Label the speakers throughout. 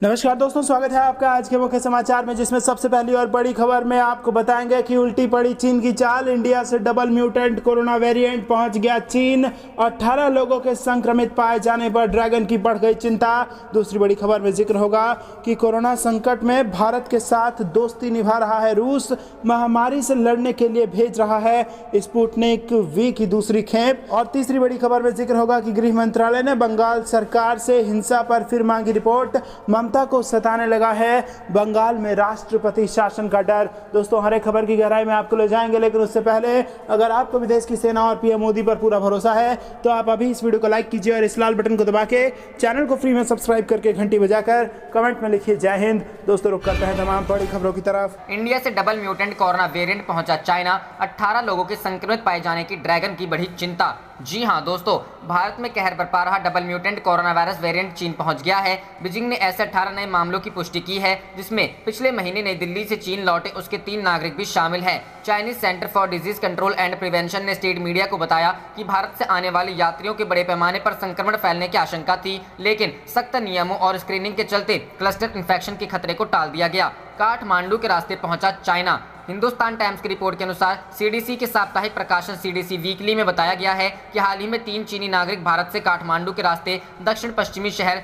Speaker 1: नमस्कार दोस्तों, स्वागत है आपका आज के मुख्य समाचार में, जिसमें सबसे पहली और बड़ी खबर में आपको बताएंगे कि उल्टी पड़ी चीन की चाल। इंडिया से डबल म्यूटेंट कोरोना वेरिएंट पहुंच गया चीन। 18 लोगों के संक्रमित पाए जाने पर ड्रैगन की बढ़ गई चिंता। दूसरी बड़ी खबर में जिक्र होगा कि कोरोना संकट में भारत के साथ दोस्ती निभा रहा है रूस। महामारी से लड़ने के लिए भेज रहा है स्पुतनिक वी की दूसरी खेप। और तीसरी बड़ी खबर में जिक्र होगा कि गृह मंत्रालय ने बंगाल सरकार से हिंसा पर फिर मांगी रिपोर्ट। ममता को सताने लगा है बंगाल में राष्ट्रपति शासन का डर। दोस्तों, हर एक खबर की गहराई में आपको ले जाएंगे, लेकिन उससे पहले अगर आपको विदेश की सेना और पीएम मोदी पर पूरा भरोसा है तो आप अभी इस वीडियो को लाइक कीजिए और इस लाल बटन को दबा के चैनल को फ्री में सब्सक्राइब करके घंटी बजाकर कमेंट में लिखिए जय हिंद। दोस्तों, रुक करते हैं तमाम बड़ी खबरों की तरफ।
Speaker 2: इंडिया से डबल म्यूटेंट कोरोना वेरिएंट पहुंचा चाइना। 18 लोगों के संक्रमित पाए जाने की ड्रैगन की बढ़ी चिंता। जी हां दोस्तों, भारत में कहर बरपा रहा double mutant corona virus variant चीन पहुंच गया है। बीजिंग ने ऐसे 18 नए मामलों की पुष्टि की है, जिसमें पिछले महीने नई दिल्ली से चीन लौटे उसके 3 नागरिक भी शामिल हैं। Chinese centre for disease control and prevention ने स्टेट मीडिया को बताया कि भारत से आने वाले यात्रियों के बड़े पैमाने पर संक्रमण फैलने की आशंका थी, लेकिन सख्त नियमों और स्क्रीनिंग के चलते क्लस्टर इन्फेक्शन के खतरे को टाल दिया गया। काठमांडू के रास्ते पहुंचा चाइना। हिंदुस्तान टाइम्स की रिपोर्ट के अनुसार सीडीसी के साप्ताहिक प्रकाशन सीडीसी वीकली में बताया गया है कि हाल ही में 3 चीनी नागरिक भारत से काठमांडू के रास्ते दक्षिण पश्चिमी शहर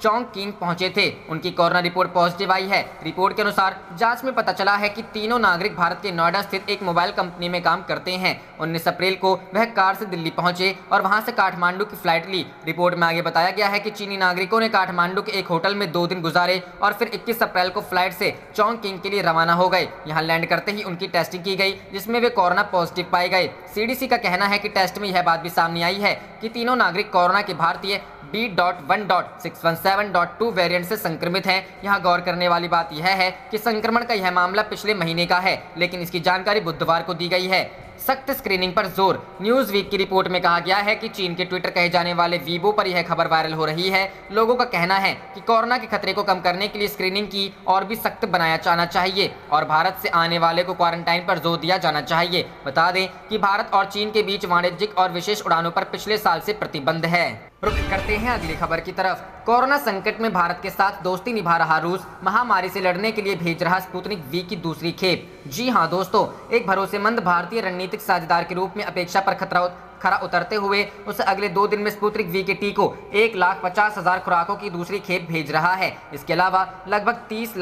Speaker 2: चोंगकिंग पहुंचे थे। उनकी कोरोना रिपोर्ट पॉजिटिव आई है। रिपोर्ट के अनुसार जांच में पता चला है कि तीनों नागरिक भारत के नोएडा स्थित एक मोबाइल कंपनी में काम करते हैं। 19 अप्रैल को वह कार से दिल्ली पहुंचे और वहां से काठमांडू की फ्लाइट ली। रिपोर्ट में आगे बताया गया है कि चीनी नागरिकों ने काठमांडू के एक होटल में 2 दिन गुजारे और फिर 21 अप्रैल को फ्लाइट से चोंगकिंग के लिए रवाना हो गए। यहाँ लैंड करते ही उनकी टेस्टिंग की गई, जिसमें वे कोरोना पॉजिटिव पाए गए। सीडीसी का कहना है कि टेस्ट में यह बात भी सामने आई है कि तीनों नागरिक कोरोना के भारतीय B.1.617.2 वेरिएंट से संक्रमित हैं। यहाँ गौर करने वाली बात यह है कि संक्रमण का यह मामला पिछले महीने का है, लेकिन इसकी जानकारी बुधवार को दी गई है। सख्त स्क्रीनिंग पर जोर। न्यूज वीक की रिपोर्ट में कहा गया है कि चीन के ट्विटर कहे जाने वाले वीबो पर यह खबर वायरल हो रही है। लोगों का कहना है कि कोरोना के खतरे को कम करने के लिए स्क्रीनिंग की और भी सख्त बनाया जाना चाहिए और भारत से आने वाले को क्वारंटाइन पर जोर दिया जाना चाहिए। बता दें कि भारत और चीन के बीच वाणिज्यिक और विशेष उड़ानों पर पिछले साल से प्रतिबंध है। रुक करते हैं अगली खबर की तरफ। कोरोना संकट में भारत के साथ दोस्ती निभा रहा रूस। महामारी से लड़ने के लिए भेज रहा स्पुतनिक वी की दूसरी खेप। जी हां दोस्तों, एक भरोसेमंद भारतीय रणनीतिक साझेदार के रूप में अपेक्षा पर खरा उतरते हुए उसे अगले 2 दिन में स्पुतनिक वी के टीकों 1,50,000 खुराकों की दूसरी खेप भेज रहा है। इसके अलावा लगभग 30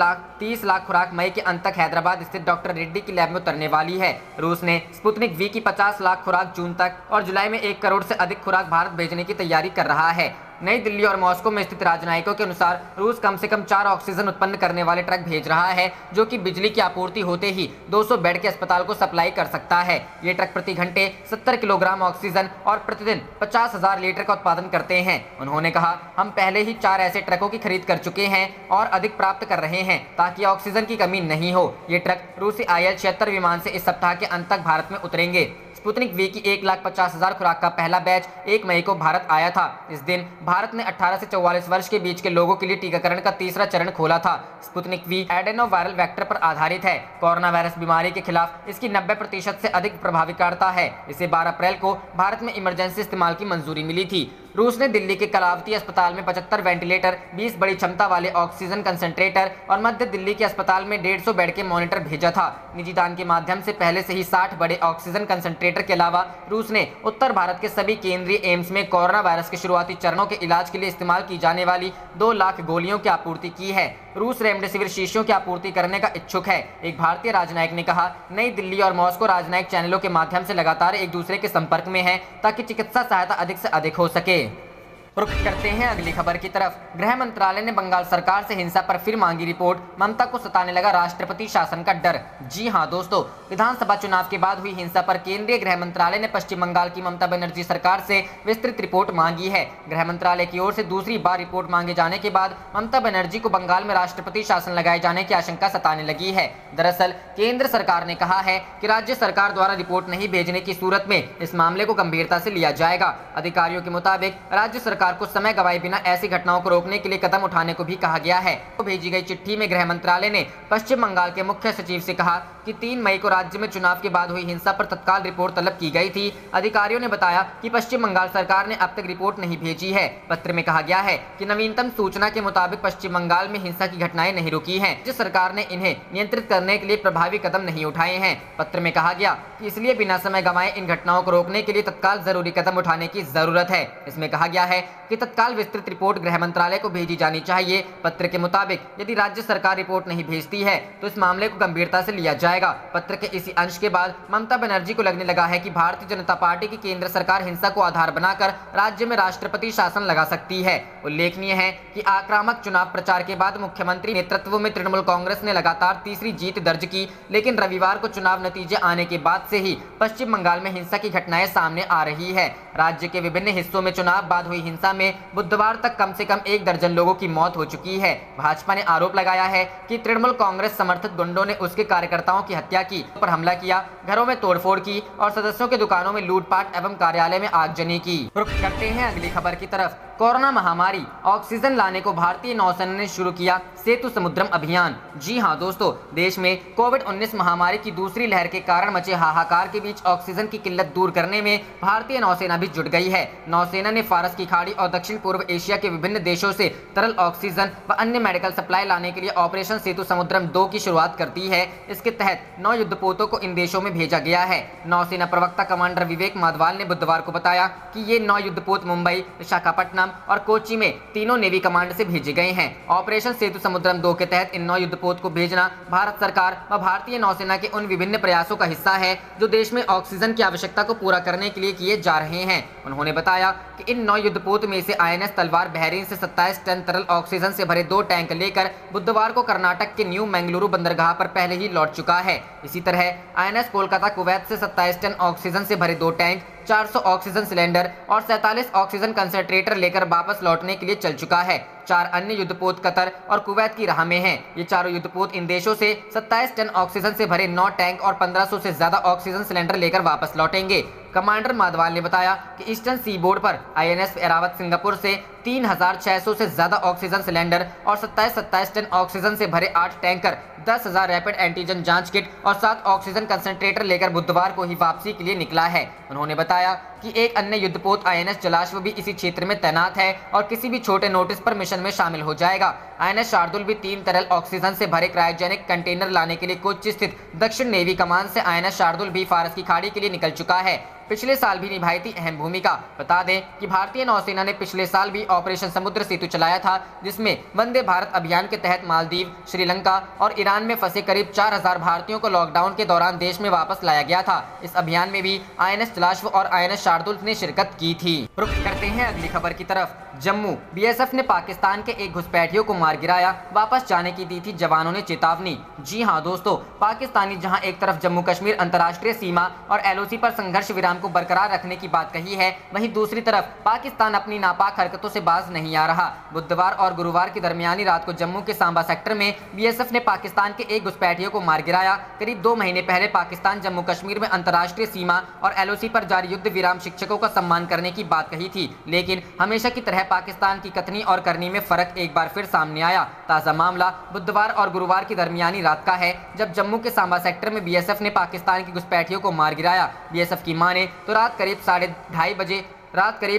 Speaker 2: लाख खुराक मई के अंत तक हैदराबाद स्थित डॉक्टर रेड्डी की लैब में उतरने वाली है। रूस ने स्पुतनिक वी की 50 लाख खुराक जून तक और जुलाई में 1 करोड़ से अधिक खुराक भारत भेजने की तैयारी कर रहा है। नई दिल्ली और मॉस्को में स्थित राजनयिकों के अनुसार रूस कम से कम 4 ऑक्सीजन उत्पन्न करने वाले ट्रक भेज रहा है, जो कि बिजली की आपूर्ति होते ही 200 बेड के अस्पताल को सप्लाई कर सकता है। ये ट्रक प्रति घंटे 70 किलोग्राम ऑक्सीजन और प्रतिदिन 50,000 लीटर का उत्पादन करते हैं। उन्होंने कहा, हम पहले ही 4 ऐसे ट्रकों की खरीद कर चुके हैं और अधिक प्राप्त कर रहे हैं ताकि ऑक्सीजन की कमी नहीं हो। ये ट्रक रूसी IL-76 विमान से इस सप्ताह के अंत तक भारत में उतरेंगे। स्पुतनिक वी की 1,50,000 खुराक का पहला बैच 1 मई को भारत आया था। इस दिन भारत ने 18 से 44 वर्ष के बीच के लोगों के लिए टीकाकरण का तीसरा चरण खोला था। Sputnik V adeno viral vector पर आधारित है। कोरोना वायरस बीमारी के खिलाफ इसकी 90% से अधिक प्रभावकारिता है। इसे 12 अप्रैल को भारत में इमरजेंसी इस्तेमाल की मंजूरी मिली थी। रूस ने दिल्ली के कलावती अस्पताल में 75 वेंटिलेटर, 20 बड़ी क्षमता वाले ऑक्सीजन कंसंट्रेटर और मध्य दिल्ली के अस्पताल में 150 बेड के मॉनिटर भेजा था। निजी दान के माध्यम से पहले से ही 60 बड़े ऑक्सीजन कंसंट्रेटर के अलावा रूस ने उत्तर भारत के सभी केंद्रीय एम्स में कोरोना वायरस के शुरुआती चरणों के इलाज के लिए इस्तेमाल की जाने वाली 2 लाख गोलियों की आपूर्ति की है। रूस रेमडेसिविर शीशियों की आपूर्ति करने का इच्छुक है। एक भारतीय राजनयिक ने कहा, नई दिल्ली और मॉस्को राजनयिक चैनलों के माध्यम से लगातार एक दूसरे के संपर्क में है ताकि चिकित्सा सहायता अधिक से अधिक हो सके। रुख करते हैं अगली खबर की तरफ। गृह मंत्रालय ने बंगाल सरकार से हिंसा पर फिर मांगी रिपोर्ट। ममता को सताने लगा राष्ट्रपति शासन का डर। जी हां दोस्तों, विधानसभा चुनाव के बाद हुई हिंसा पर केंद्रीय गृह मंत्रालय ने पश्चिम बंगाल की ममता बनर्जी सरकार से विस्तृत रिपोर्ट मांगी है। गृह मंत्रालय की ओर से दूसरी बार रिपोर्ट मांगे जाने के बाद ममता बनर्जी को बंगाल में राष्ट्रपति शासन लगाए जाने की आशंका सताने लगी है। दरअसल केंद्र सरकार ने कहा है कि राज्य सरकार द्वारा रिपोर्ट नहीं भेजने की सूरत में इस मामले को गंभीरता से लिया जाएगा। अधिकारियों के मुताबिक राज्य सरकार सरकार को समय गवाए बिना ऐसी घटनाओं को रोकने के लिए कदम उठाने को भी कहा गया है। तो भेजी गई चिट्ठी में गृह मंत्रालय ने पश्चिम बंगाल के मुख्य सचिव से कहा कि 3 मई को राज्य में चुनाव के बाद हुई हिंसा पर तत्काल रिपोर्ट तलब की गई थी। अधिकारियों ने बताया कि पश्चिम बंगाल सरकार ने अब तक रिपोर्ट नहीं भेजी है। पत्र में कहा गया है कि नवीनतम सूचना के मुताबिक पश्चिम बंगाल में हिंसा की घटनाएं नहीं रुकी हैं। राज्य सरकार ने इन्हें नियंत्रित करने के लिए प्रभावी कदम नहीं उठाए हैं। पत्र में कहा गया कि इसलिए बिना समय गंवाए इन घटनाओं को रोकने के लिए तत्काल जरूरी कदम उठाने की जरूरत है। इसमें कहा गया है कि तत्काल विस्तृत रिपोर्ट गृह मंत्रालय को भेजी जानी चाहिए। पत्र के मुताबिक यदि राज्य सरकार रिपोर्ट नहीं भेजती है तो इस मामले को गंभीरता से लिया जाएगा। पत्र के इसी अंश के बाद ममता बनर्जी को लगने लगा है कि भारतीय जनता पार्टी की केंद्र सरकार हिंसा को आधार बनाकर राज्य में राष्ट्रपति शासन लगा सकती है। उल्लेखनीय है कि आक्रामक चुनाव प्रचार के बाद मुख्यमंत्री नेतृत्व में तृणमूल कांग्रेस ने लगातार तीसरी जीत दर्ज की, लेकिन रविवार को चुनाव नतीजे आने के बाद से ही पश्चिम बंगाल में हिंसा की घटनाएं सामने आ रही है। राज्य के विभिन्न हिस्सों में चुनाव बाद हुई हिंसा में बुधवार तक कम से कम 1 दर्जन लोगों की मौत हो चुकी है। भाजपा ने आरोप लगाया है कि तृणमूल कांग्रेस समर्थित गुंडों ने उसके कार्यकर्ताओं की हत्या की, पर हमला किया, घरों में तोड़फोड़ की और सदस्यों के दुकानों में लूटपाट एवं कार्यालय में आगजनी की। रुख करते हैं अगली खबर की तरफ। कोरोना महामारी, ऑक्सीजन लाने को भारतीय नौसेना ने शुरू किया सेतु समुद्रम अभियान। जी हां दोस्तों, देश में कोविड-19 महामारी की दूसरी लहर के कारण मचे हाहाकार के बीच ऑक्सीजन की किल्लत दूर करने में भारतीय नौसेना भी जुट गई है। नौसेना ने फारस की खाड़ी और दक्षिण पूर्व एशिया के विभिन्न देशों से तरल ऑक्सीजन व अन्य मेडिकल सप्लाई लाने के लिए ऑपरेशन सेतु समुद्रम 2 की शुरुआत कर दी है। इसके तहत 9 युद्धपोतों को इन देशों में भेजा गया है। नौसेना प्रवक्ता कमांडर विवेक माधवाल ने बुधवार को बताया कि ये 9 युद्धपोत मुंबई, विशाखापट्टनम और कोच्चि में तीनों नेवी कमांड से भेजे गए हैं। ऑपरेशन सेतु समुद्रम 2 के तहत इन 9 युद्धपोत को भेजना भारत सरकार व भारतीय नौसेना के उन विभिन्न प्रयासों का हिस्सा है जो देश में ऑक्सीजन की आवश्यकता को पूरा करने के लिए किए जा रहे हैं। उन्होंने बताया कि इन 9 युद्धपोत में से INS तलवार बहरीन से 27 टन तरल ऑक्सीजन से भरे 2 टैंक लेकर बुधवार को कर्नाटक के न्यू मंगलुरु बंदरगाह पर पहले ही लौट चुका है। इसी तरह INS कोलकाता कुवैत से 27 टन ऑक्सीजन से भरे 2 टैंक, 400 ऑक्सीजन सिलेंडर और 47 ऑक्सीजन कंसंट्रेटर लेकर वापस लौटने के लिए चल चुका है। 4 अन्य युद्धपोत कतर और कुवैत की राह में हैं। ये चारों युद्धपोत इन देशों से 27 टन ऑक्सीजन से भरे 9 टैंक और 1500 से ज्यादा ऑक्सीजन सिलेंडर लेकर वापस लौटेंगे। कमांडर माधवाल ने बताया कि ईस्टर्न सी बोर्ड पर INS एरावत सिंगापुर से 3600 से ज्यादा ऑक्सीजन सिलेंडर और 27 टन ऑक्सीजन से भरे 8 टैंकर, 10,000 रैपिड एंटीजन जांच किट और 7 ऑक्सीजन कंसंट्रेटर लेकर बुधवार को ही वापसी के लिए निकला है। उन्होंने बताया कि एक अन्य युद्धपोत INS जलाश्व भी इसी क्षेत्र में तैनात है और किसी भी छोटे नोटिस पर मिशन में शामिल हो जाएगा। INS शार्दुल भी 3 तरल ऑक्सीजन से भरे क्रायोजेनिक कंटेनर लाने के लिए कोच्चि स्थित दक्षिण नेवी कमान से INS शार्दुल भी फारस की खाड़ी के लिए निकल चुका है। पिछले साल भी निभाई थी अहम भूमिका। बता दें कि भारतीय नौसेना ने पिछले साल भी ऑपरेशन समुद्र सेतु चलाया था, जिसमें वंदे भारत अभियान के तहत मालदीव, श्रीलंका और ईरान में फंसे करीब 4000 भारतीयों को लॉकडाउन के दौरान देश में वापस लाया गया था। इस अभियान में भी INS जलाश्व और INS शार्दुल ने शिरकत की थी। रुख करते हैं अगली खबर की तरफ। जम्मू, BSF ने पाकिस्तान के एक घुसपैठियों को मार गिराया, वापस जाने की दी थी जवानों ने चेतावनी। जी हां दोस्तों, पाकिस्तानी जहां एक तरफ जम्मू कश्मीर अंतर्राष्ट्रीय सीमा और LOC पर संघर्ष विराम को बरकरार रखने की बात कही है, वहीं दूसरी तरफ पाकिस्तान अपनी नापाक हरकतों से बाज नहीं आ रहा। बुधवार और गुरुवार की दरमियानी रात को जम्मू के सांबा सेक्टर में BSF ने पाकिस्तान के एक घुसपैठियों को मार गिराया। करीब 2 महीने पहले पाकिस्तान जम्मू कश्मीर में अंतर्राष्ट्रीय सीमा और LOC पर जारी युद्ध विराम शिक्षकों का सम्मान करने की बात कही थी, लेकिन हमेशा की तरह पाकिस्तान की कथनी और करनी में फर्क एक बार फिर सामने आया। ताज़ा मामला बुधवार और गुरुवार की दरमियानी रात का है, जब जम्मू के सांबा सेक्टर में BSF ने पाकिस्तान की घुसपैठियों को मार गिराया। BSF की माने तो रात करीब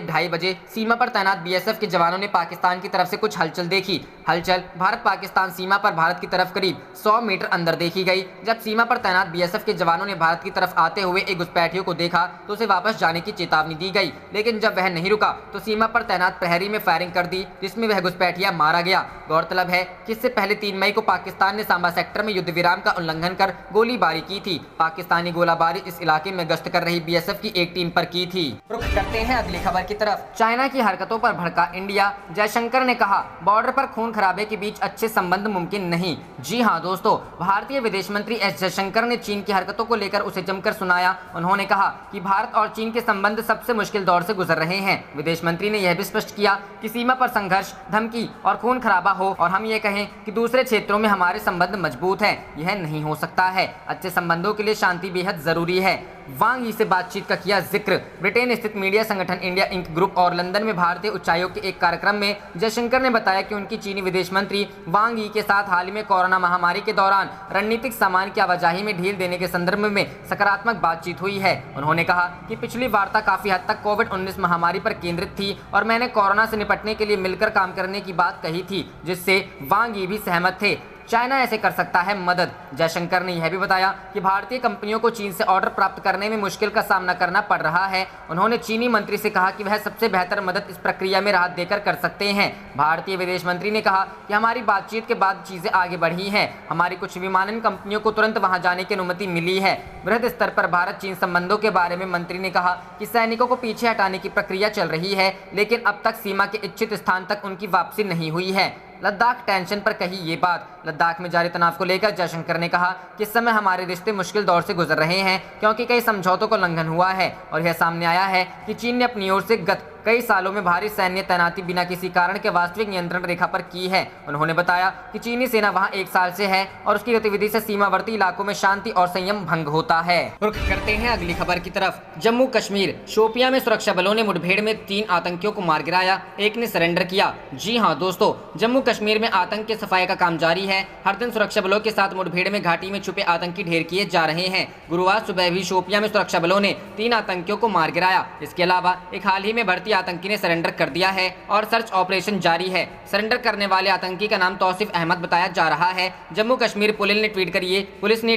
Speaker 2: 2:30 बजे सीमा पर तैनात BSF के जवानों ने पाकिस्तान की तरफ से कुछ हलचल देखी। हलचल भारत पाकिस्तान सीमा पर भारत की तरफ करीब 100 मीटर अंदर देखी गई। जब सीमा पर तैनात BSF के जवानों ने भारत की तरफ आते हुए एक घुसपैठियों को देखा तो उसे वापस जाने की चेतावनी दी गई, लेकिन जब वह नहीं रुका तो सीमा पर तैनात प्रहरी में फायरिंग कर दी, जिसमें वह घुसपैठिया मारा गया। गौरतलब है कि इससे पहले 3 मई को पाकिस्तान ने सांबा सेक्टर में युद्ध विराम का उल्लंघन कर गोलीबारी की थी। पाकिस्तानी गोलाबारी इस इलाके में गश्त कर रही BSF की एक टीम पर की थी। रुख करते हैं अगली खबर की तरफ। चाइना की हरकतों पर भड़का इंडिया, जयशंकर ने कहा बॉर्डर पर खून खराबे के बीच अच्छे संबंध मुमकिन नहीं। जी हां दोस्तों, भारतीय विदेश मंत्री S जयशंकर ने चीन की हरकतों को लेकर उसे जमकर सुनाया। उन्होंने कहा कि भारत और चीन के संबंध सबसे मुश्किल दौर से गुजर रहे हैं। विदेश मंत्री ने यह भी स्पष्ट किया कि सीमा पर संघर्ष, धमकी और खून खराबा हो और हम ये कहें कि दूसरे क्षेत्रों में हमारे संबंध मजबूत हैं, यह नहीं हो सकता है। अच्छे संबंधों के लिए शांति बेहद जरूरी है। वांग यी से बातचीत का किया जिक्र। ब्रिटेन स्थित मीडिया संगठन संगठन इंडिया इंक ग्रुप और लंदन में भारतीय उच्चायोग के एक कार्यक्रम में जयशंकर ने बताया कि उनकी चीनी विदेश मंत्री वांग यी के साथ हाल ही में कोरोना महामारी के दौरान रणनीतिक सामान की आवाजाही में ढील देने के संदर्भ में सकारात्मक बातचीत हुई है। उन्होंने कहा कि पिछली वार्ता काफी हद तक कोविड-19 महामारी पर केंद्रित थी और मैंने कोरोना से निपटने के लिए मिलकर काम करने की बात कही थी, जिससे वांग यी भी सहमत थे। चाइना ऐसे कर सकता है मदद। जयशंकर ने यह भी बताया कि भारतीय कंपनियों को चीन से ऑर्डर प्राप्त करने में मुश्किल का सामना करना पड़ रहा है। उन्होंने चीनी मंत्री से कहा कि वह सबसे बेहतर मदद इस प्रक्रिया में राहत देकर कर सकते हैं। भारतीय विदेश मंत्री ने कहा कि हमारी बातचीत के बाद चीजें आगे बढ़ी हैं। हमारी कुछ विमानन कंपनियों को तुरंत वहां जाने की अनुमति मिली है। वृहद स्तर पर भारत चीन संबंधों के बारे में मंत्री ने कहा कि सैनिकों को पीछे हटाने की प्रक्रिया चल रही है, लेकिन अब तक सीमा के इच्छित स्थान तक उनकी वापसी नहीं हुई है। लद्दाख टेंशन पर कही ये बात। लद्दाख में जारी तनाव को लेकर जयशंकर ने कहा कि इस समय हमारे रिश्ते मुश्किल दौर से गुजर रहे हैं, क्योंकि कई समझौतों का उल्लंघन हुआ है और यह सामने आया है कि चीन ने अपनी ओर से गत कई सालों में भारी सैन्य तैनाती बिना किसी कारण के वास्तविक नियंत्रण रेखा पर की है। उन्होंने बताया कि चीनी सेना वहां 1 साल से है और उसकी गतिविधि से सीमावर्ती इलाकों में शांति और संयम भंग होता है। रुख करते हैं अगली खबर की तरफ। जम्मू कश्मीर शोपियां में सुरक्षा बलों ने मुठभेड़ में 3 आतंकियों को मार गिराया, एक ने सरेंडर किया। जी हां दोस्तों, जम्मू कश्मीर में आतंक के सफाई का काम जारी है। हर दिन सुरक्षा बलों के साथ मुठभेड़ में घाटी में छुपे आतंकी ढेर किए जा रहे हैं। गुरुवार सुबह भी शोपियां में सुरक्षा बलों ने 3 आतंकियों को मार गिराया। इसके अलावा एक हाल ही में भर्ती आतंकी ने सरेंडर कर दिया है और सर्च ऑपरेशन जारी है। सरेंडर करने वाले आतंकी का नाम तौसीफ अहमद बताया जा रहा है। जम्मू कश्मीर पुलिस ने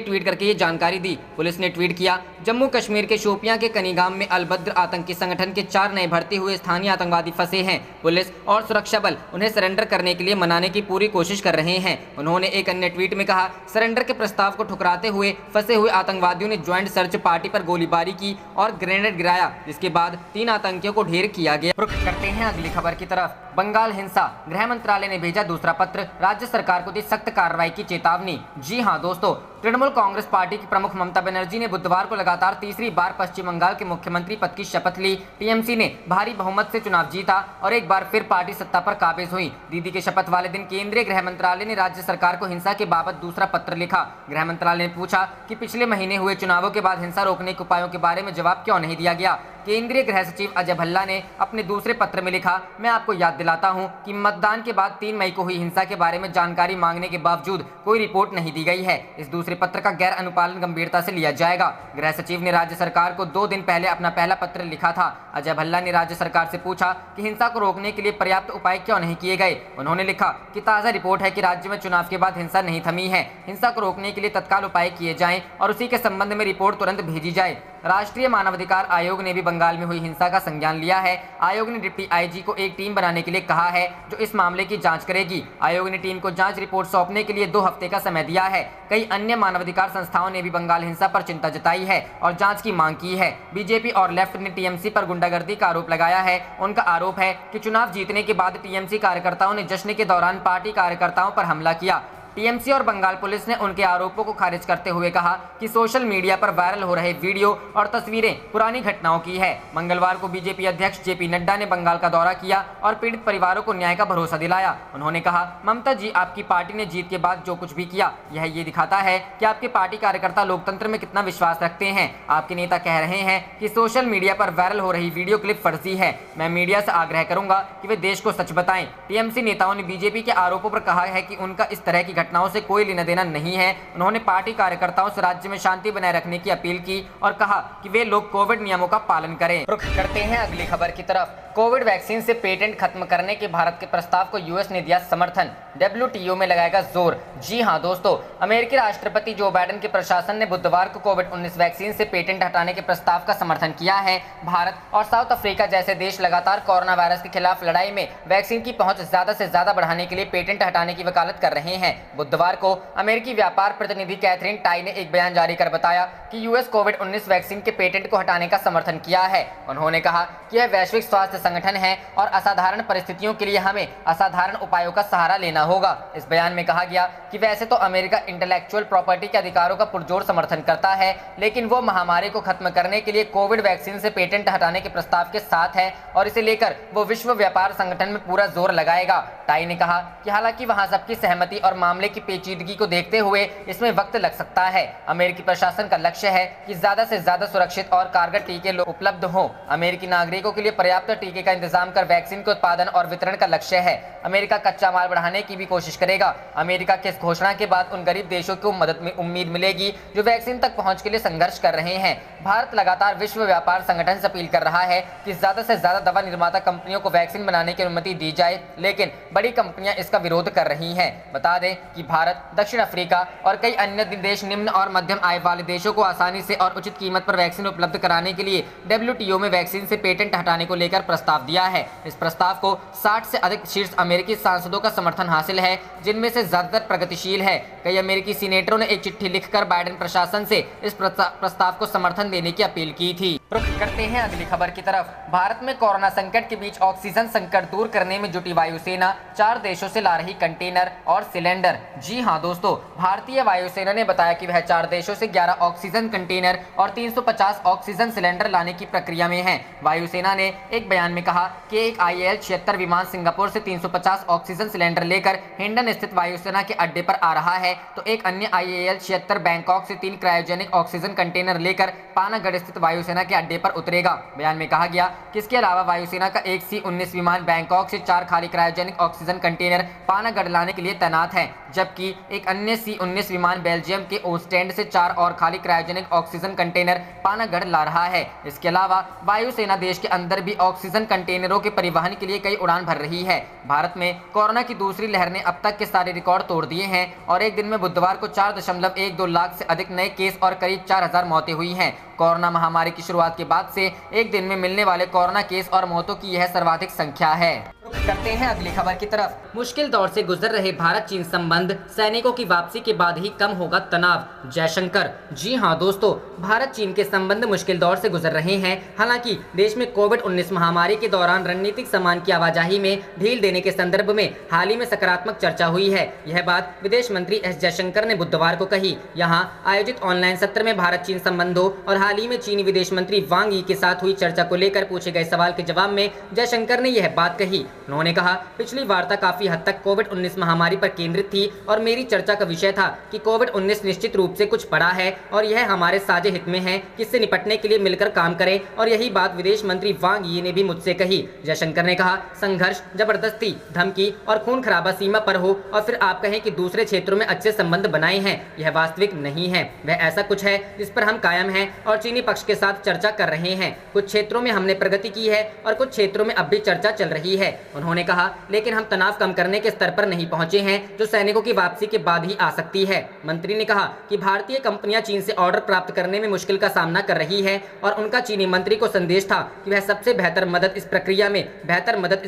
Speaker 2: ट्वीट करके ये जानकारी दी। पुलिस ने ट्वीट किया, जम्मू कश्मीर के शोपियां के कनीगाम में अलबद्र आतंकी संगठन के 4 नए भर्ती हुए स्थानीय आतंकवादी फंसे हैं। पुलिस और सुरक्षा बल उन्हें सरेंडर करने के लिए मनाने की पूरी कोशिश कर रहे हैं। उन्होंने एक अन्य ट्वीट में कहा, सरेंडर के प्रस्ताव को ठुकराते हुए फंसे हुए आतंकवादियों ने ज्वाइंट सर्च पार्टी पर गोलीबारी की और ग्रेनेड गिराया, जिसके बाद 3 आतंकियों को ढेर किया गया। रुख करते हैं अगली खबर की तरफ। बंगाल हिंसा, गृह मंत्रालय ने भेजा दूसरा पत्र, राज्य सरकार को दी सख्त कार्रवाई की चेतावनी। जी हां दोस्तों, तृणमूल कांग्रेस पार्टी की प्रमुख ममता बनर्जी ने बुधवार को लगातार तीसरी बार पश्चिम बंगाल के मुख्यमंत्री पद की शपथ ली। टीएमसी ने भारी बहुमत से चुनाव जीता और एक बार फिर पार्टी सत्ता पर काबिज हुई। दीदी के शपथ वाले दिन केंद्रीय गृह मंत्रालय ने राज्य सरकार को हिंसा के बाबत दूसरा पत्र लिखा। गृह मंत्रालय ने पूछा कि पिछले महीने हुए चुनावों के बाद हिंसा रोकने के उपायों के बारे में जवाब क्यों नहीं दिया गया। केंद्रीय गृह सचिव अजय भल्ला ने अपने दूसरे पत्र में लिखा, मैं आपको याद दिलाता हूं कि मतदान के बाद 3 मई को हुई हिंसा के बारे में जानकारी मांगने के बावजूद कोई रिपोर्ट नहीं दी गई है। इस दूसरे पत्र का गैर अनुपालन गंभीरता से लिया जाएगा। गृह सचिव ने राज्य सरकार को 2 दिन पहले अपना पहला पत्र लिखा था। अजय भल्ला ने राज्य सरकार से पूछा कि हिंसा को रोकने के लिए पर्याप्त उपाय क्यों नहीं किए गए। उन्होंने लिखा कि ताज़ा रिपोर्ट है कि राज्य में चुनाव के बाद हिंसा नहीं थमी है। हिंसा को रोकने के लिए तत्काल उपाय किए जाएं और उसी के संबंध में रिपोर्ट तुरंत भेजी जाए। राष्ट्रीय मानवाधिकार आयोग ने भी बंगाल में हुई हिंसा का संज्ञान लिया है। आयोग ने डिप्टी आईजी को एक टीम बनाने के लिए कहा है जो इस मामले की जांच करेगी। आयोग ने टीम को जांच रिपोर्ट सौंपने के लिए 2 हफ्ते का समय दिया है। कई अन्य मानवाधिकार संस्थाओं ने भी बंगाल हिंसा पर चिंता जताई है और जांच की मांग की है। बीजेपी और लेफ्ट ने टीएमसी पर गुंडागर्दी का आरोप लगाया है। उनका आरोप है कि चुनाव जीतने के बाद टीएमसी कार्यकर्ताओं ने जश्न के दौरान पार्टी कार्यकर्ताओं पर हमला किया। टीएमसी और बंगाल पुलिस ने उनके आरोपों को खारिज करते हुए कहा कि सोशल मीडिया पर वायरल हो रहे वीडियो और तस्वीरें पुरानी घटनाओं की है। मंगलवार को बीजेपी अध्यक्ष जेपी नड्डा ने बंगाल का दौरा किया और पीड़ित परिवारों को न्याय का भरोसा दिलाया। उन्होंने कहा, ममता जी, आपकी पार्टी ने जीत के बाद जो कुछ भी किया यह ये दिखाता है कि आपके पार्टी कार्यकर्ता लोकतंत्र में कितना विश्वास रखते हैं। आपके नेता कह रहे हैं कि सोशल मीडिया पर वायरल हो रही वीडियो क्लिप फर्जी है। मैं मीडिया से आग्रह करूंगा कि वे देश को सच बताएं। टीएमसी नेताओं ने बीजेपी के आरोपों पर कहा है कि उनका इस तरह की घटनाओं से कोई लेना देना नहीं है। उन्होंने पार्टी कार्यकर्ताओं से राज्य में शांति बनाए रखने की अपील की और कहा कि वे लोग कोविड नियमों का पालन करें। रुख करते हैं अगली खबर की तरफ। कोविड वैक्सीन से पेटेंट खत्म करने के भारत के प्रस्ताव को यूएस ने दिया समर्थन, WTO में लगाएगा जोर। जी हां दोस्तों, अमेरिकी राष्ट्रपति जो बाइडेन के प्रशासन ने बुधवार को कोविड-19 वैक्सीन से पेटेंट हटाने के प्रस्ताव का समर्थन किया है। भारत और साउथ अफ्रीका जैसे देश लगातार कोरोना वायरस के खिलाफ लड़ाई में वैक्सीन की पहुंच ज्यादा से ज्यादा बढ़ाने के लिए पेटेंट हटाने की वकालत कर रहे हैं। बुधवार को अमेरिकी व्यापार प्रतिनिधि कैथरीन टाई ने एक बयान जारी कर बताया कि यूएस कोविड-19 वैक्सीन के पेटेंट को हटाने का समर्थन किया है। उन्होंने कहा कि यह वैश्विक स्वास्थ्य संगठन है और असाधारण परिस्थितियों के लिए हमें असाधारण उपायों का सहारा लेना होगा। इस बयान में कहा गया कि वैसे तो अमेरिका इंटेलेक्चुअल प्रॉपर्टी के अधिकारों का पुरजोर समर्थन करता है, लेकिन वो महामारी को खत्म करने के लिए कोविड वैक्सीन से पेटेंट हटाने के प्रस्ताव के साथ है और इसे लेकर वो विश्व व्यापार संगठन में पूरा जोर लगाएगा। टाई ने कहा कि हालांकि वहां सबकी सहमति और मामले मामले की पेचीदगी को देखते हुए इसमें वक्त लग सकता है। अमेरिकी प्रशासन का लक्ष्य है कि ज्यादा से ज्यादा सुरक्षित और कारगर टीके उपलब्ध हों। अमेरिकी नागरिकों के लिए पर्याप्त टीके का इंतजाम कर वैक्सीन के उत्पादन और वितरण का लक्ष्य है। अमेरिका कच्चा माल बढ़ाने की भी कोशिश करेगा। अमेरिका की इस घोषणा के बाद उन गरीब देशों को मदद में उम्मीद मिलेगी जो वैक्सीन तक पहुंच के लिए संघर्ष कर रहे हैं। भारत लगातार विश्व व्यापार संगठन से अपील कर रहा है कि ज्यादा से ज्यादा दवा निर्माता कंपनियों को वैक्सीन बनाने की अनुमति दी जाए, लेकिन बड़ी कंपनियां इसका विरोध कर रही हैं। बता दें कि भारत, दक्षिण अफ्रीका और कई अन्य देश निम्न और मध्यम आय वाले देशों को आसानी से और उचित कीमत पर वैक्सीन उपलब्ध कराने के लिए WTO में वैक्सीन से पेटेंट हटाने को लेकर प्रस्ताव दिया है। इस प्रस्ताव को 60 से अधिक शीर्ष अमेरिकी सांसदों का समर्थन हासिल है, जिनमें से ज्यादातर प्रगतिशील है। कई अमेरिकी सीनेटरों ने एक चिट्ठी लिखकर बाइडेन प्रशासन से इस प्रस्ताव को समर्थन देने की अपील की थी। रुख करते हैं अगली खबर की तरफ। भारत में कोरोना संकट के बीच ऑक्सीजन संकट दूर करने में जुटी वायुसेना 4 देशों से ला रही कंटेनर और सिलेंडर। जी हां दोस्तों, भारतीय वायुसेना ने बताया कि वह 4 देशों से 11 ऑक्सीजन कंटेनर और 350 ऑक्सीजन सिलेंडर लाने की प्रक्रिया में है। वायुसेना ने एक बयान में कहा कि एक IAL-76 विमान सिंगापुर से 350 ऑक्सीजन सिलेंडर लेकर हिंडन स्थित वायुसेना के अड्डे पर आ रहा है, तो एक अन्य IAL-76 बैंकॉक से 3 क्रायोजेनिक ऑक्सीजन कंटेनर लेकर पानागढ़ स्थित वायुसेना के अड्डे पर उतरेगा। बयान में कहा गया कि इसके अलावा वायुसेना का एक C-19 विमान बैंकॉक से 4 खाली क्रायोजेनिक ऑक्सीजन कंटेनर पानागढ़ लाने के लिए तैनात है, जबकि एक अन्य C-19 विमान बेल्जियम के ओस्टेंड से 4 और खाली क्रायोजेनिक ऑक्सीजन कंटेनर पानागढ़ ला रहा है। इसके अलावा वायुसेना देश के अंदर भी ऑक्सीजन कंटेनरों के परिवहन के लिए कई उड़ान भर रही है। भारत में कोरोना की दूसरी लहर ने अब तक के सारे रिकॉर्ड तोड़ दिए हैं और एक दिन में बुधवार को 4.12 लाख से अधिक नए केस और करीब 4000 मौतें हुई हैं। कोरोना महामारी की शुरुआत के बाद से एक दिन में मिलने वाले कोरोना केस और मौतों की यह सर्वाधिक संख्या है। करते हैं अगली खबर की तरफ। मुश्किल दौर से गुजर रहे भारत चीन संबंध, सैनिकों की वापसी के बाद ही कम होगा तनाव। जयशंकर। जी हां दोस्तों, भारत चीन के संबंध मुश्किल दौर से गुजर रहे हैं। हालांकि देश में कोविड-19 महामारी के दौरान रणनीतिक सामान की आवाजाही में ढील देने के संदर्भ में हाल ही में सकारात्मक चर्चा हुई है। यह बात विदेश मंत्री एस जयशंकर ने बुधवार को कही। यहाँ आयोजित ऑनलाइन सत्र में भारत चीन संबंधों और हाल ही में चीनी विदेश मंत्री वांग यी के साथ हुई चर्चा को लेकर पूछे गए सवाल के जवाब में जयशंकर ने यह बात कही। उन्होंने कहा, पिछली वार्ता काफी हद तक कोविड-19 महामारी पर केंद्रित थी और मेरी चर्चा का विषय था कि कोविड-19 निश्चित रूप से कुछ बड़ा है और यह हमारे साझे हित में है कि इससे निपटने के लिए मिलकर काम करें, और यही बात विदेश मंत्री वांग यी ने भी मुझसे कही। जयशंकर ने कहा, संघर्ष, जबरदस्ती, धमकी और खून खराबा सीमा पर हो और फिर आप कहें कि दूसरे क्षेत्रों में अच्छे संबंध बनाए हैं, यह वास्तविक नहीं है। वह ऐसा कुछ है जिस पर हम कायम हैं और चीनी पक्ष के साथ चर्चा कर रहे हैं। कुछ क्षेत्रों में हमने प्रगति की है और कुछ क्षेत्रों में अब भी चर्चा चल रही है। उन्होंने कहा, लेकिन हम तनाव कम करने के स्तर पर नहीं पहुंचे हैं जो सैनिकों की वापसी के बाद ही आ सकती है। मंत्री ने कहा कि भारतीय कंपनियां चीन से ऑर्डर प्राप्त करने में मुश्किल का सामना कर रही है और उनका चीनी मंत्री को संदेश था कि वह सबसे बेहतर मदद इस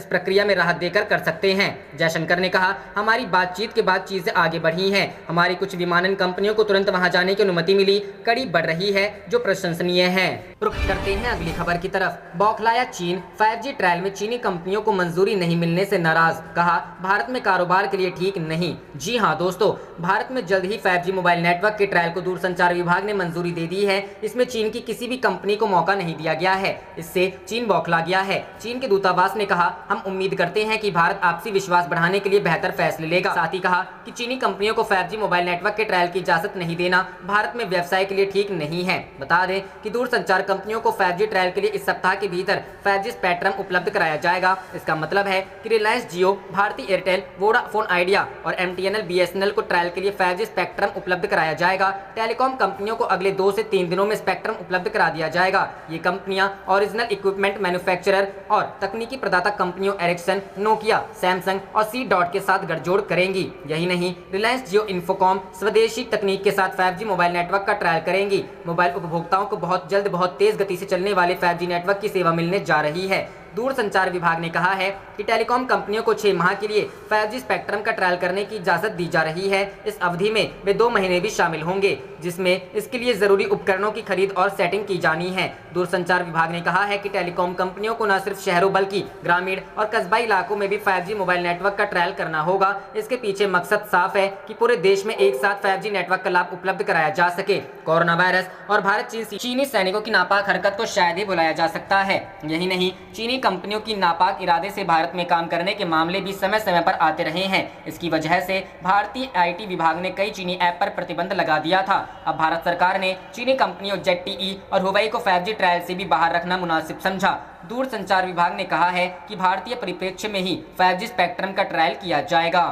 Speaker 2: प्रक्रिया में राहत देकर कर सकते हैं। जयशंकर ने कहा, हमारी बातचीत के बाद चीजें आगे बढ़ी हैं। हमारी कुछ विमानन कंपनियों को तुरंत वहां जाने की अनुमति मिली, कड़ी बढ़ रही है जो प्रशंसनीय है। रुख करते हैं अगली खबर की तरफ। बौखलाया चीन, 5G ट्रायल में चीनी कंपनियों को मंजूरी नहीं मिलने से नाराज। कहा, भारत में कारोबार के लिए ठीक नहीं। जी हां दोस्तों, भारत में जल्द ही 5G मोबाइल नेटवर्क के ट्रायल को दूरसंचार विभाग ने मंजूरी दे दी है। इसमें चीन की किसी भी कंपनी को मौका नहीं दिया गया है। इससे चीन बौखला गया है। चीन के दूतावास ने कहा, हम उम्मीद करते हैं कि भारत आपसी विश्वास बढ़ाने के लिए बेहतर फैसले लेगा। साथ ही कहा कि चीनी कंपनियों को 5G मोबाइल नेटवर्क के ट्रायल की इजाजत नहीं देना भारत में व्यवसाय के लिए ठीक नहीं है। बता दें कि दूरसंचार कंपनियों को 5G ट्रायल के लिए इस सप्ताह के भीतर 5G स्पेक्ट्रम उपलब्ध कराया जाएगा। इसका मतलब है कि रिलायंस जियो, भारती एयरटेल, वोडाफोन आइडिया और MTNL BSNL को ट्रायल के लिए 5G स्पेक्ट्रम उपलब्ध कराया जाएगा। टेलीकॉम कंपनियों को अगले 2 से 3 दिनों में स्पेक्ट्रम उपलब्ध करा दिया जाएगा। ये कंपनियां ओरिजिनल इक्विपमेंट मैन्युफैक्चरर और तकनीकी प्रदाता कंपनियों एरिक्सन, नोकिया, सैमसंग और C-Dot के साथ गठजोड़ करेंगी। यही नहीं, रिलायंस जियो इन्फोकॉम स्वदेशी तकनीक के साथ 5G मोबाइल नेटवर्क का ट्रायल करेंगी। मोबाइल उपभोक्ताओं को बहुत जल्द बहुत तेज गति से चलने वाले 5G नेटवर्क की सेवा मिलने जा रही है। दूरसंचार विभाग ने कहा है कि टेलीकॉम कंपनियों को 6 माह के लिए 5G स्पेक्ट्रम का ट्रायल करने की इजाजत दी जा रही है। इस अवधि में वे 2 महीने भी शामिल होंगे, जिसमें इसके लिए जरूरी उपकरणों की खरीद और सेटिंग की जानी है। दूरसंचार विभाग ने कहा है कि टेलीकॉम कंपनियों को न सिर्फ शहरों बल्कि ग्रामीण और कस्बाई इलाकों में भी 5G मोबाइल नेटवर्क का ट्रायल करना होगा। इसके पीछे मकसद साफ है कि पूरे देश में एक साथ 5G नेटवर्क का लाभ उपलब्ध कराया जा सके। कोरोना वायरस और भारत चीनी सैनिकों की नापाक हरकत को शायद ही बुलाया जा सकता है। यही नहीं, चीनी कंपनियों की नापाक इरादे से भारत में काम करने के मामले भी समय समय पर आते रहे हैं। इसकी वजह से भारतीय आईटी विभाग ने कई चीनी ऐप पर प्रतिबंध लगा दिया था। अब भारत सरकार ने चीनी कंपनियों ZTE और हुवाई को 5G ट्रायल से भी बाहर रखना मुनासिब समझा। दूरसंचार विभाग ने कहा है कि भारतीय परिप्रेक्ष्य में ही 5G स्पेक्ट्रम का ट्रायल किया जाएगा।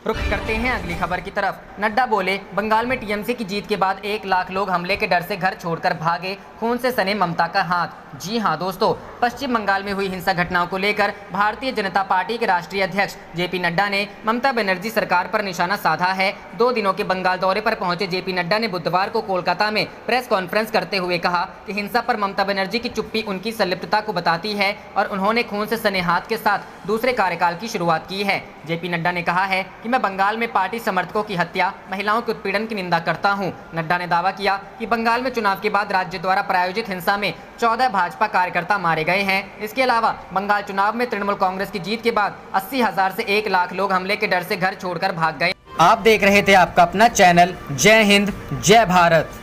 Speaker 2: रुख करते हैं अगली खबर की तरफ। नड्डा बोले, बंगाल में टीएमसी की जीत के बाद 1 लाख लोग हमले के डर से घर छोड़कर भागे, खून से सने ममता का हाथ। जी हां दोस्तों, पश्चिम बंगाल में हुई हिंसा घटनाओं को लेकर भारतीय जनता पार्टी के राष्ट्रीय अध्यक्ष JP नड्डा ने ममता बनर्जी सरकार पर निशाना साधा है। 2 दिनों के बंगाल दौरे पर पहुंचे JP नड्डा ने बुधवार को कोलकाता में प्रेस कॉन्फ्रेंस करते हुए कहा कि हिंसा पर ममता बनर्जी की चुप्पी उनकी संलिप्तता को बताती है और उन्होंने खून से सने हाथ के साथ दूसरे कार्यकाल की शुरुआत की है। JP नड्डा ने कहा है कि मैं बंगाल में पार्टी समर्थकों की हत्या, महिलाओं के उत्पीड़न की निंदा करता हूं। नड्डा ने दावा किया कि बंगाल में चुनाव के बाद राज्य द्वारा प्रायोजित हिंसा में 14 भाजपा कार्यकर्ता मारे गए हैं। इसके अलावा बंगाल चुनाव में तृणमूल कांग्रेस की जीत के बाद 80,000 से 1 लाख लोग हमले के डर से घर छोड़कर भाग गए। आप देख रहे थे आपका अपना चैनल जय हिंद जय भारत।